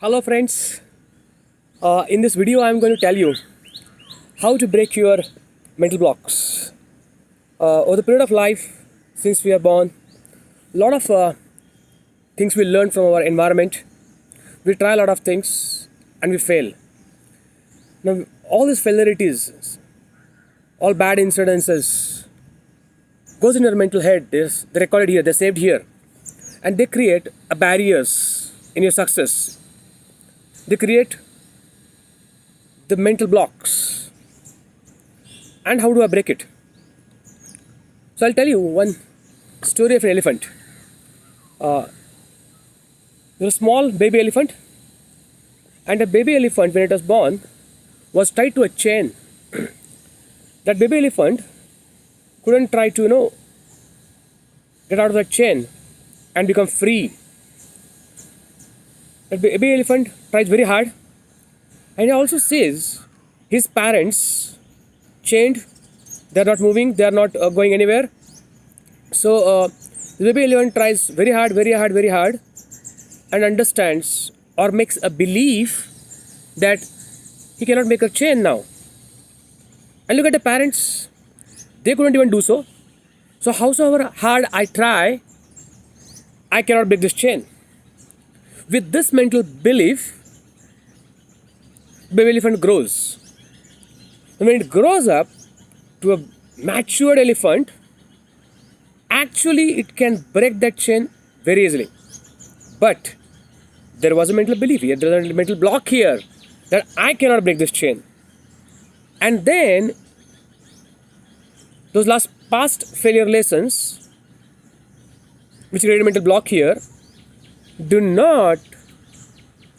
Hello friends, in this video I am going to tell you how to break your mental blocks. Over the period of life, since we are born, a lot of things we learn from our environment. We try a lot of things and we fail. Now all these failurities, all bad incidences goes in your mental head. They're recorded here, they're saved here, and they create a barriers in your success. They create the mental blocks. And how do I break it? So I'll tell you one story of an elephant. There's a small baby elephant, and a baby elephant, when it was born, was tied to a chain. That baby elephant couldn't try to, get out of that chain and become free. That baby elephant tries very hard, and he also says his parents chained, they're not moving, they're not going anywhere. So the baby elephant tries very hard, very hard, very hard, and understands or makes a belief that he cannot make a chain now. And look at the parents, they couldn't even do so. So howsoever hard I try, I cannot break this chain. With this mental belief, baby elephant grows. And when it grows up to a matured elephant, actually it can break that chain very easily. But there was a mental belief here, there was a mental block here that I cannot break this chain. And then those past failure lessons, which create a mental block here, do not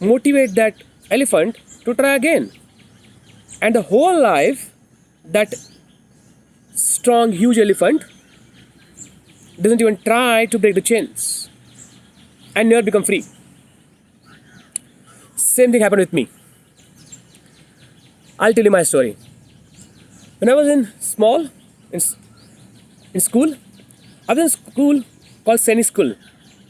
motivate that elephant to try again. And the whole life, that strong, huge elephant doesn't even try to break the chains and never become free. Same thing happened with me. I'll tell you my story. When I was in school, I was in school called Saini School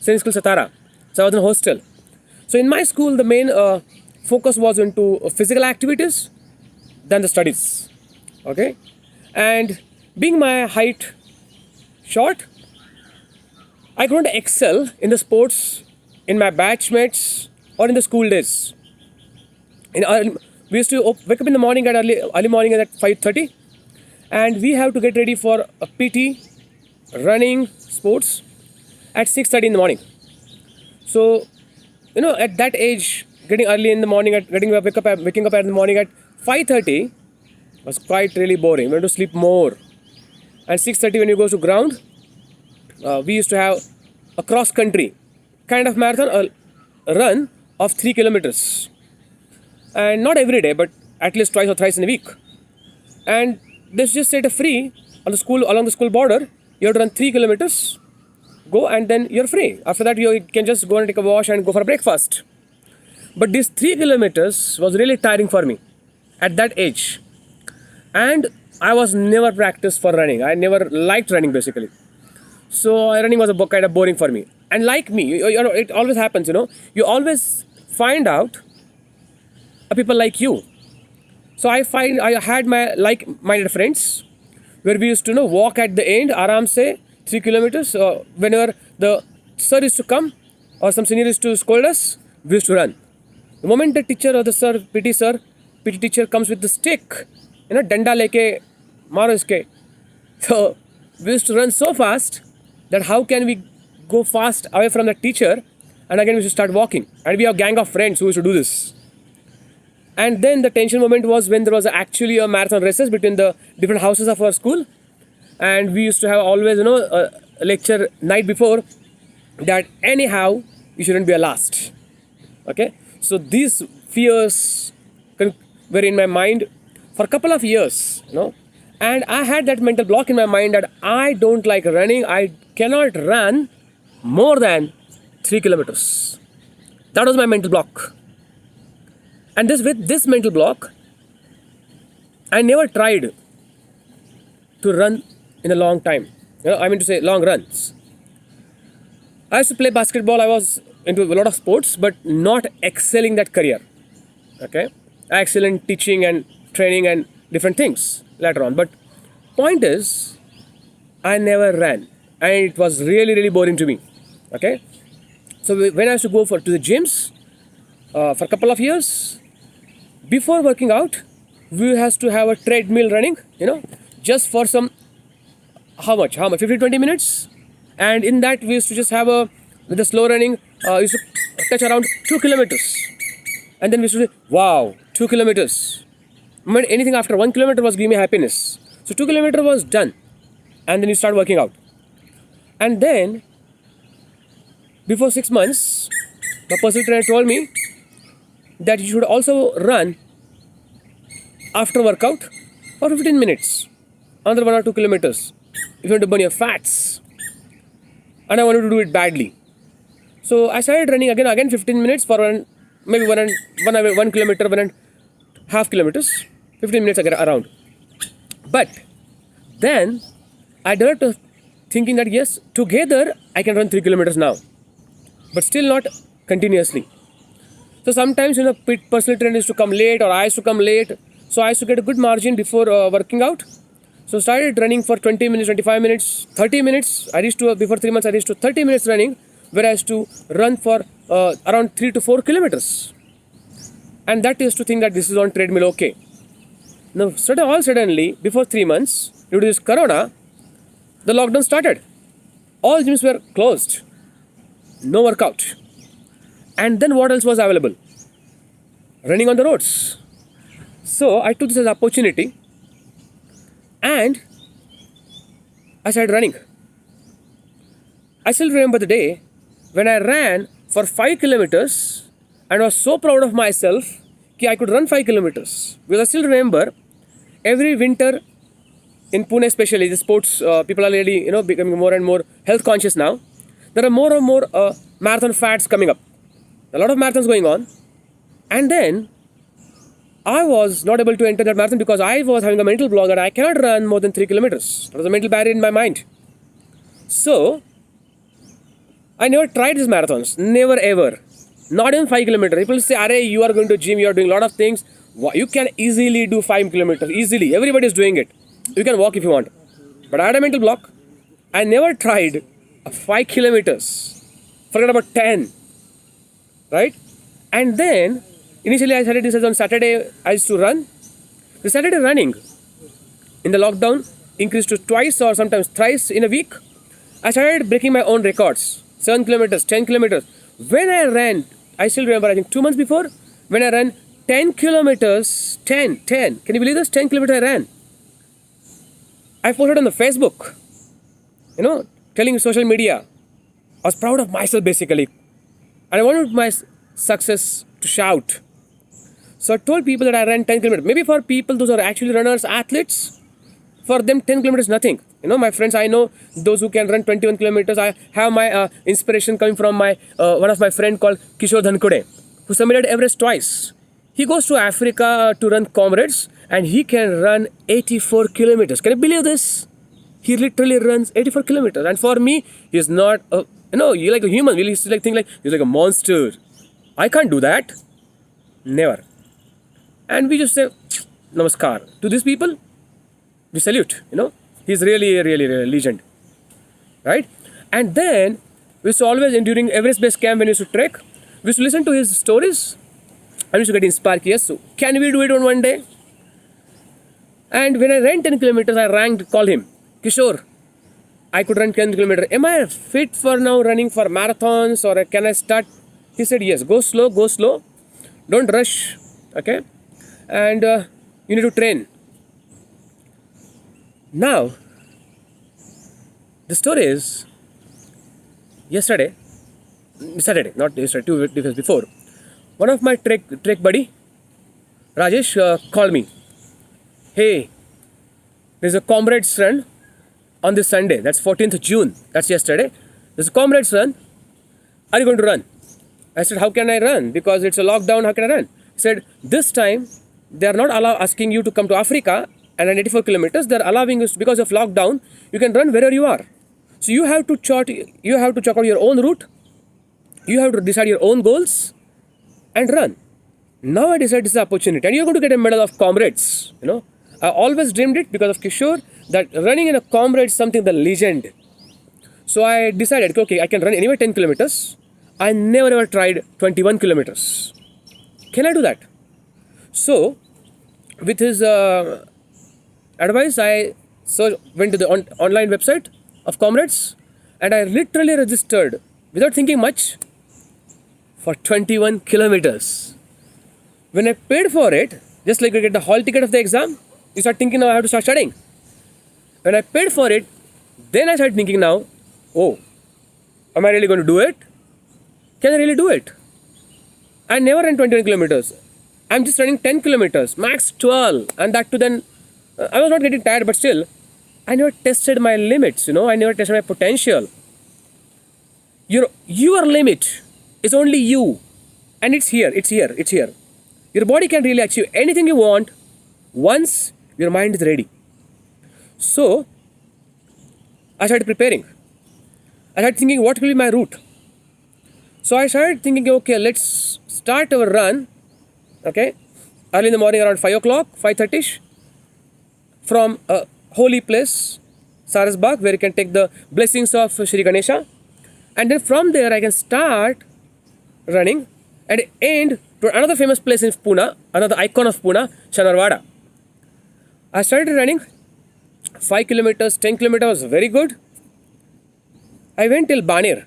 Satara. So I was in a hostel. So in my school, the main focus was into physical activities than the studies. Okay, and being my height short, I couldn't excel in the sports in my batchmates or in the school days. We used to wake up in the morning at early morning at 5:30, and we have to get ready for a PT, running, sports at 6:30 in the morning. So, at that age, getting early in the morning, waking up in the morning at 5:30 was quite really boring. We had to sleep more. And 6:30 when you go to ground, we used to have a cross country kind of marathon, a run of 3 kilometers, and not every day, but at least twice or thrice in a week. And this just set a free along the school border. You have to run 3 kilometers. Go, and then you're free. After that, you can just go and take a wash and go for breakfast. But these 3 kilometers was really tiring for me at that age. And I was never practiced for running. I never liked running basically. So running was kind of boring for me. And like me, it always happens, you always find out people like you. So I had my like-minded friends where we used to walk at the end, aram se, 3 kilometers. Whenever the sir used to come or some senior used to scold us, we used to run. The moment the teacher or the PT teacher comes with the stick, danda leke maro iske. So we used to run so fast that how can we go fast away from the teacher, and again we should start walking. And we have a gang of friends who used to do this. And then the tension moment was when there was actually a marathon races between the different houses of our school. And we used to have always, a lecture night before that anyhow, you shouldn't be a last. Okay. So these fears were in my mind for a couple of years, and I had that mental block in my mind that I don't like running. I cannot run more than 3 kilometers. That was my mental block. And with this mental block, I never tried to run in a long time. I mean to say long runs. I used to play basketball. I was into a lot of sports, but not excelling that career. Okay, I excel in teaching and training and different things later on. But point is, I never ran, and it was really really boring to me. Okay, so when I used to go to the gyms for a couple of years, before working out, we has to have a treadmill running, just for some, how much 15-20 minutes, and in that we used to just have a, with the slow running, used to touch around 2 kilometers, and then we used to say, wow, 2 kilometers. But anything after 1 kilometer was giving me happiness. So 2 kilometer was done, and then you start working out. And then before 6 months, my personal trainer told me that you should also run after workout for 15 minutes, another 1 or 2 kilometers, if you want to burn your fats. And I wanted to do it badly. So I started running again 15 minutes for maybe 1 kilometer, 1.5 kilometers, 15 minutes around. But then I developed thinking that yes, together I can run 3 kilometers now, but still not continuously. So sometimes, personal trainer used to come late, or I used to come late. So I used to get a good margin before working out. So started running for 20 minutes, 25 minutes, 30 minutes. Before 3 months, I reached to 30 minutes running, where I used to run for around 3 to 4 kilometers. And that is to think that this is on treadmill, okay. Now, suddenly, before 3 months, due to this corona, the lockdown started. All gyms were closed. No workout. And then what else was available? Running on the roads. So I took this as an opportunity, and I started running. I still remember the day when I ran for 5 kilometers and was so proud of myself that I could run 5 kilometers. Because I still remember every winter in Pune, especially the sports, people are really becoming more and more health conscious now. There are more and more marathon fads coming up. A lot of marathons going on, and then I was not able to enter that marathon because I was having a mental block that I cannot run more than 3 kilometers. There was a mental barrier in my mind. So I never tried these marathons. Never ever. Not even 5 kilometers. People say, "Arey, you are going to gym, you are doing a lot of things. You can easily do 5 kilometers. Easily. Everybody is doing it. You can walk if you want." But I had a mental block. I never tried 5 kilometers. Forget about 10. Right? And then initially I started this as on Saturday I used to run. The Saturday running in the lockdown increased to twice or sometimes thrice in a week. I started breaking my own records. 7 kilometers, 10 kilometers. When I ran, I still remember, I think 2 months before, when I ran 10 kilometers, 10. Can you believe this? 10 kilometers I ran. I posted on the Facebook, telling social media. I was proud of myself basically. And I wanted my success to shout. So I told people that I ran 10 kilometers. Maybe for people, those are actually runners, athletes, for them 10 kilometers is nothing. My friends, I know those who can run 21 kilometers. I have my inspiration coming from my one of my friend called Kishore Dhankhode, who summited Everest twice. He goes to Africa to run Comrades, and he can run 84 kilometers. Can you believe this? He literally runs 84 kilometers. And for me, he's not you're like a human. We used to think like he's like a monster. I can't do that. Never. And we just say, namaskar. To these people, we salute. He's really a legend. Right? And then, we used to always, during Everest Base Camp, when we used to trek, we used to listen to his stories. And we used to get inspired. Yes, so can we do it on one day? And when I ran 10 kilometers, I called him. Kishore, I could run 10 kilometers. Am I fit for now running for marathons, or can I start? He said, yes, go slow. Don't rush, okay? And you need to train. Now, the story is, Saturday, not yesterday, 2 days before, one of my trek buddy, Rajesh, called me. Hey, there's a Comrades run on this Sunday. That's 14th June. That's yesterday. There's a Comrades run. Are you going to run? I said, how can I run? Because it's a lockdown, how can I run? He said, this time, they are not asking you to come to Africa and run 84 kilometers. They're allowing you, because of lockdown, you can run wherever you are. So you have to chart out your own route, you have to decide your own goals and run. Now I decided this is the opportunity, and you're going to get a medal of comrades. I always dreamed it because of Kishore that running in a comrade is something the legend. So I decided, okay, I can run anywhere 10 kilometers. I never ever tried 21 kilometers. Can I do that? So, with his advice, I went to the online website of Comrades, and I literally registered without thinking much for 21 kilometers. When I paid for it, just like you get the hall ticket of the exam, you start thinking now I have to start studying. When I paid for it, then I started thinking now, oh, am I really going to do it? Can I really do it? I never ran 21 kilometers. I'm just running 10 kilometers, max 12, and that too then, I was not getting tired, but still, I never tested my limits, I never tested my potential. Your limit is only you, and it's here. Your body can really achieve anything you want once your mind is ready. So, I started preparing. I started thinking, what will be my route? So I started thinking, okay, let's start our run, okay, early in the morning around 5 o'clock, 5:30ish, from a holy place, Sarasbagh, where you can take the blessings of Shri Ganesha. And then from there, I can start running and end to another famous place in Pune, another icon of Pune, Shanarwada. I started running 5 kilometers, 10 kilometers, very good. I went till Baner,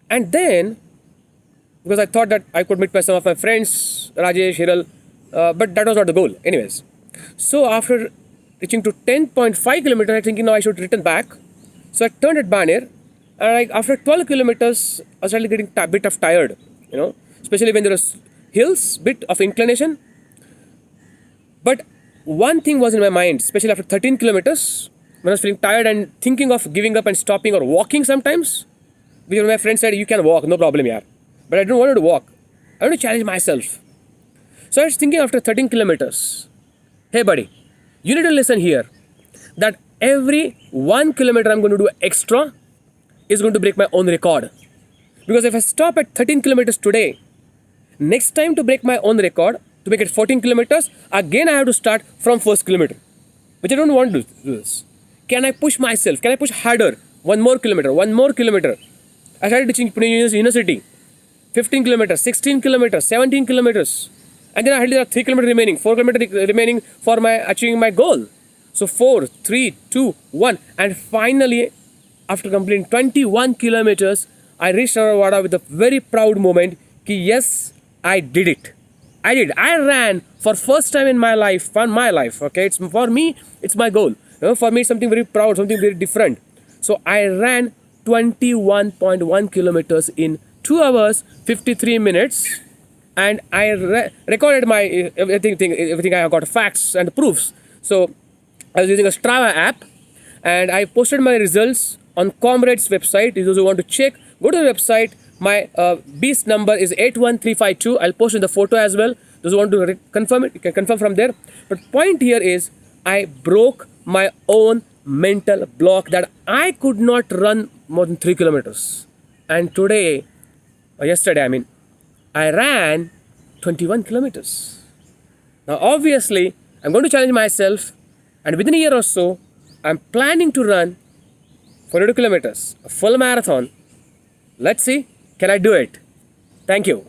and then, because I thought that I could meet some of my friends, Rajesh, Hiral, but that was not the goal. Anyways, so after reaching to 10.5 kilometers, I was thinking now I should return back. So I turned at Baner, and after 12 kilometers, I started getting a bit of tired, especially when there was hills, bit of inclination. But one thing was in my mind, especially after 13 kilometers, when I was feeling tired and thinking of giving up and stopping or walking sometimes, because my friend said, you can walk, no problem, yaar. But I don't want to walk. I want to challenge myself. So I was thinking after 13 kilometers, hey buddy, you need to listen here, that every 1 kilometer I'm going to do extra is going to break my own record. Because if I stop at 13 kilometers today, next time to break my own record, to make it 14 kilometers, again I have to start from first kilometer, which I don't want to do this. Can I push myself? Can I push harder? One more kilometer. I started teaching Pune University. 15 kilometers, 16 kilometers, 17 kilometers. And then I had 3 kilometers remaining, 4 kilometers remaining for my achieving my goal. So 4, 3, 2, 1. And finally, after completing 21 kilometers, I reached Shanarwada with a very proud moment. Yes, I did it. I ran for first time in my life, okay? It's for me, it's my goal. For me, it's something very proud, something very different. So I ran 21.1 kilometers in 2 hours, 53 minutes. And I recorded my everything. I got facts and proofs. So I was using a Strava app, and I posted my results on Comrades website. Those who want to check, go to the website. My beast number is 81352. I'll post in the photo as well. Those who want to confirm it, you can confirm from there. But point here is, I broke my own mental block that I could not run more than 3 kilometers. And yesterday, I ran 21 kilometers. Now, obviously, I'm going to challenge myself, and within a year or so, I'm planning to run 42 kilometers, a full marathon. Let's see, can I do it? Thank you.